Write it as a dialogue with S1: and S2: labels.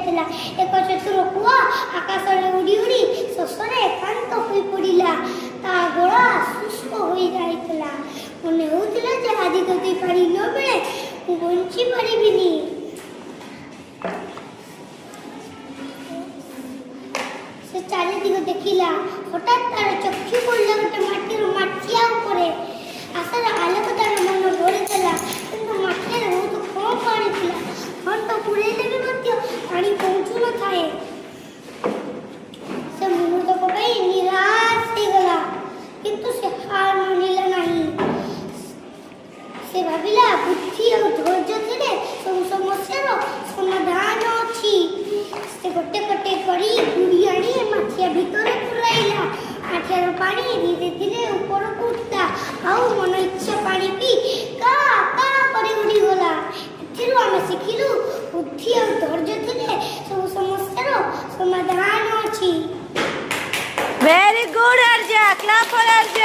S1: ଯାଇଥିଲା। ଏକ ଚତୁର କୁଆ ଆକାଶରେ ଉଡ଼ି ଉଡ଼ି ଶୋଷରେ ଏକାନ୍ତ ହୋଇ ପଡ଼ିଲା। ତା ଗଳା ଶୁଷ୍କ ହୋଇଯାଇଥିଲା। ମନେ ହେଉଥିଲା ଯେ ଆଜି ଯଦି ପାଣି ନ ମିଳେ ମୁଁ ବଞ୍ଚି ପାରିବିନି। ସେ ଚାରିଦିଗ ଦେଖିଲା। ହଠାତ୍ ତାର ଚକ୍ଷୁ ପଡ଼ିଲା ଗୋଟେ ମାଟିର ମାଠିଆ ଉପରେ। ଆଶାର ଆଲୋକ ତାର ମନ ଭରିଦେଲା। କିନ୍ତୁ ମାଠିଆରେ ବହୁତ କମ ପାଣି ଥିଲା। ଘଣ୍ଟ ପୁରେଇଲେ ବି ମଧ୍ୟ ପାଣି ପହଞ୍ଚୁ ନଥାଏ। ସେ ମୁହୂର୍ତ୍ତ ପକାଇ ନିରାଶ ହେଇଗଲା। କିନ୍ତୁ ସେ ହାର ମାନିଲା ନାହିଁ। ସେ ଭାବିଲା ବୁଦ୍ଧି ଆଉ ଧୈର୍ଯ୍ୟ ଥିଲେ ସବୁ ସମସ୍ୟାର ସମାଧାନ ଅଛି। ସେ ଗୋଟେ ଗୋଟେ କରି ଗୁଡ଼ି ଆଣି ମାଠିଆ ଭିତରେ ପୁରାଇଲା। ମାଠିଆର ପାଣି ଧୀରେ ଧୀରେ ଉପରକୁ ଉଠିଲା। ଆଉ ମନ ଇଚ୍ଛା ପାଣି ପିଇ କା କା କରି ଉଡ଼ିଗଲା। ଏଥିରୁ ଆମେ ଶିଖିଲୁ ବୁଦ୍ଧି ଆଉ ଧୈର୍ଯ୍ୟ ଥିଲେ ସବୁ ସମସ୍ୟାର ସମାଧାନ ଅଛି।
S2: Very good, Arja. Clap for Arja.